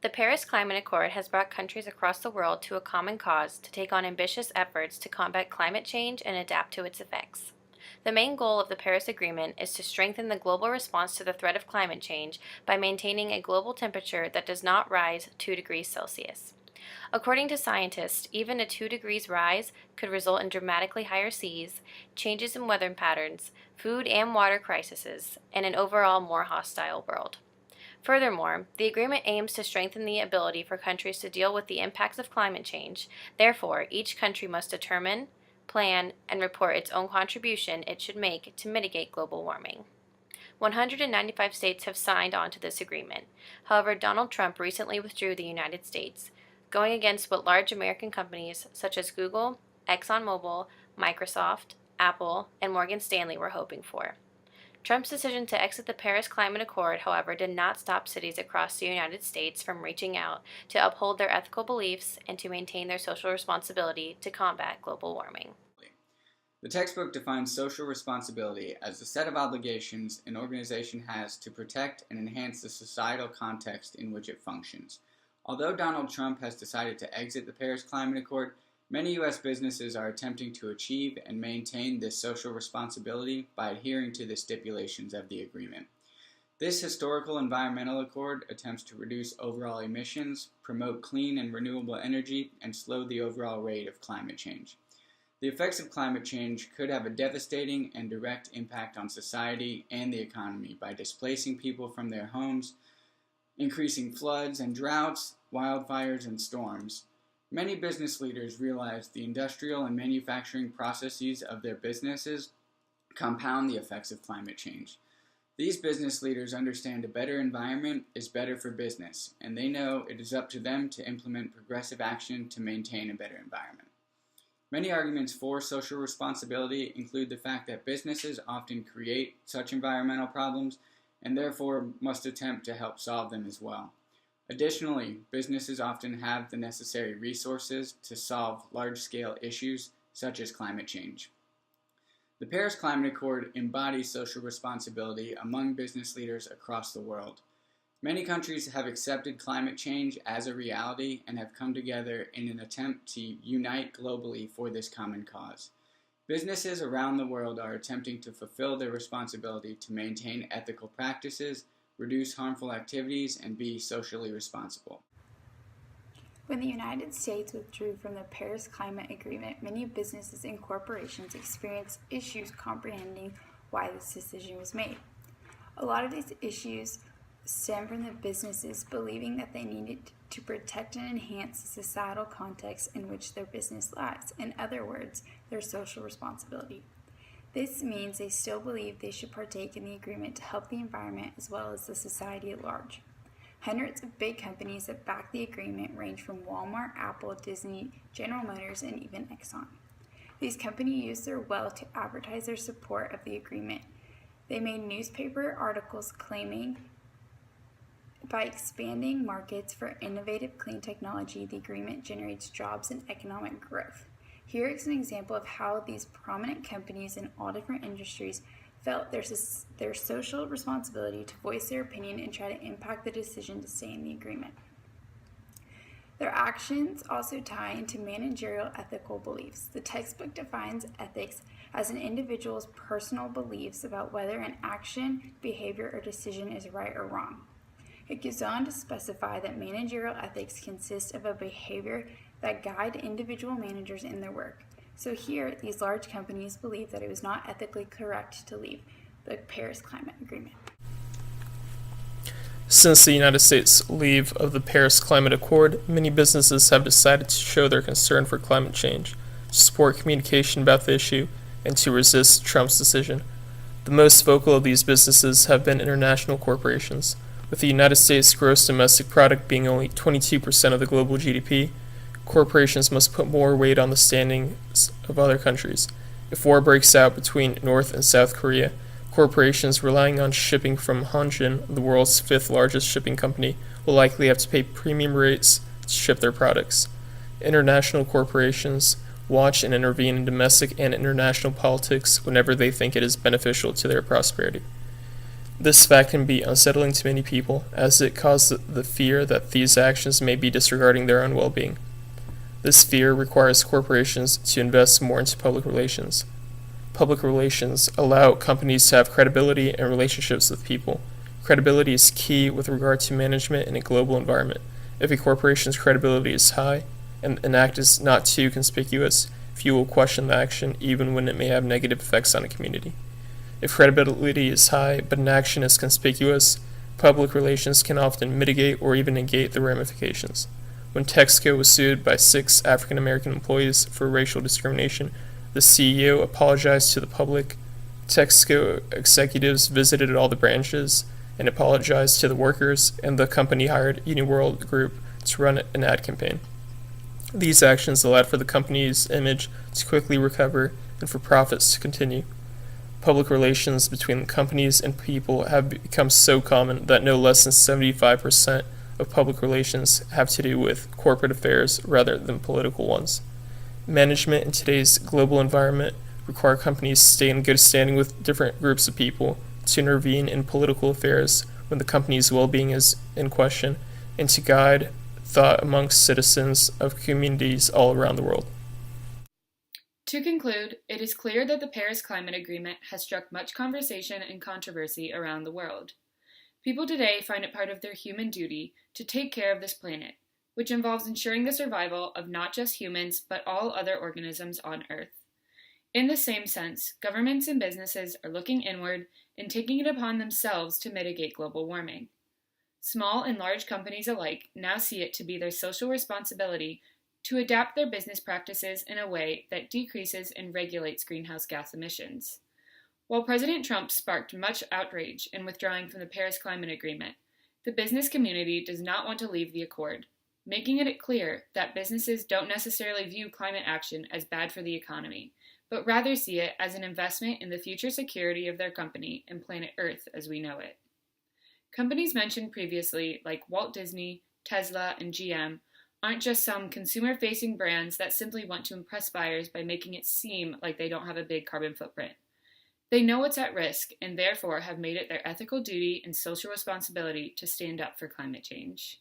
The Paris Climate Accord has brought countries across the world to a common cause to take on ambitious efforts to combat climate change and adapt to its effects. The main goal of the Paris Agreement is to strengthen the global response to the threat of climate change by maintaining a global temperature that does not rise 2 degrees Celsius. According to scientists, even a 2 degrees rise could result in dramatically higher seas, changes in weather patterns, food and water crises, and an overall more hostile world. Furthermore, the agreement aims to strengthen the ability for countries to deal with the impacts of climate change. Therefore, each country must determine, plan, and report its own contribution it should make to mitigate global warming. 195 states have signed on to this agreement. However, Donald Trump recently withdrew the United States, going against what large American companies such as Google, ExxonMobil, Microsoft, Apple, and Morgan Stanley were hoping for. Trump's decision to exit the Paris Climate Accord, however, did not stop cities across the United States from reaching out to uphold their ethical beliefs and to maintain their social responsibility to combat global warming. The textbook defines social responsibility as the set of obligations an organization has to protect and enhance the societal context in which it functions. Although Donald Trump has decided to exit the Paris Climate Accord, many U.S. businesses are attempting to achieve and maintain this social responsibility by adhering to the stipulations of the agreement. This historical environmental accord attempts to reduce overall emissions, promote clean and renewable energy, and slow the overall rate of climate change. The effects of climate change could have a devastating and direct impact on society and the economy by displacing people from their homes, increasing floods and droughts, wildfires and storms. Many business leaders realize the industrial and manufacturing processes of their businesses compound the effects of climate change. These business leaders understand a better environment is better for business, and they know it is up to them to implement progressive action to maintain a better environment. Many arguments for social responsibility include the fact that businesses often create such environmental problems and therefore must attempt to help solve them as well. Additionally, businesses often have the necessary resources to solve large-scale issues such as climate change. The Paris Climate Accord embodies social responsibility among business leaders across the world. Many countries have accepted climate change as a reality and have come together in an attempt to unite globally for this common cause. Businesses around the world are attempting to fulfill their responsibility to maintain ethical practices, reduce harmful activities, and be socially responsible. When the United States withdrew from the Paris Climate Agreement, many businesses and corporations experienced issues comprehending why this decision was made. A lot of these issues stem from the businesses believing that they needed to protect and enhance the societal context in which their business lies, in other words, their social responsibility. This means they still believe they should partake in the agreement to help the environment as well as the society at large. Hundreds of big companies that back the agreement range from Walmart, Apple, Disney, General Motors, and even Exxon. These companies use their wealth to advertise their support of the agreement. They made newspaper articles claiming by expanding markets for innovative clean technology, the agreement generates jobs and economic growth. Here is an example of how these prominent companies in all different industries felt their social responsibility to voice their opinion and try to impact the decision to stay in the agreement. Their actions also tie into managerial ethical beliefs. The textbook defines ethics as an individual's personal beliefs about whether an action, behavior, or decision is right or wrong. It goes on to specify that managerial ethics consist of a behavior that guide individual managers in their work. So here, these large companies believe that it was not ethically correct to leave the Paris Climate Agreement. Since the United States' leave of the Paris Climate Accord, many businesses have decided to show their concern for climate change, to support communication about the issue, and to resist Trump's decision. The most vocal of these businesses have been international corporations. With the United States' gross domestic product being only 22% of the global GDP, corporations must put more weight on the standings of other countries. If war breaks out between North and South Korea, corporations relying on shipping from Hanjin, the world's fifth largest shipping company, will likely have to pay premium rates to ship their products. International corporations watch and intervene in domestic and international politics whenever they think it is beneficial to their prosperity. This fact can be unsettling to many people, as it causes the fear that these actions may be disregarding their own well-being. This fear requires corporations to invest more into public relations. Public relations allow companies to have credibility and relationships with people. Credibility is key with regard to management in a global environment. If a corporation's credibility is high, and an act is not too conspicuous, few will question the action even when it may have negative effects on a community. If credibility is high but an action is conspicuous, public relations can often mitigate or even negate the ramifications. When Texaco was sued by 6 African American employees for racial discrimination, the CEO apologized to the public. Texaco executives visited all the branches and apologized to the workers, and the company hired Uniworld Group to run an ad campaign. These actions allowed for the company's image to quickly recover and for profits to continue. Public relations between companies and people have become so common that no less than 75% of public relations have to do with corporate affairs rather than political ones. Management in today's global environment require companies to stay in good standing with different groups of people, to intervene in political affairs when the company's well-being is in question, and to guide thought amongst citizens of communities all around the world. To conclude, it is clear that the Paris Climate Agreement has struck much conversation and controversy around the world. People today find it part of their human duty to take care of this planet, which involves ensuring the survival of not just humans, but all other organisms on Earth. In the same sense, governments and businesses are looking inward and taking it upon themselves to mitigate global warming. Small and large companies alike now see it to be their social responsibility to adapt their business practices in a way that decreases and regulates greenhouse gas emissions. While President Trump sparked much outrage in withdrawing from the Paris Climate Agreement, the business community does not want to leave the accord, making it clear that businesses don't necessarily view climate action as bad for the economy, but rather see it as an investment in the future security of their company and planet Earth as we know it. Companies mentioned previously, like Walt Disney, Tesla, and GM, aren't just some consumer-facing brands that simply want to impress buyers by making it seem like they don't have a big carbon footprint. They know what's at risk and therefore have made it their ethical duty and social responsibility to stand up for climate change.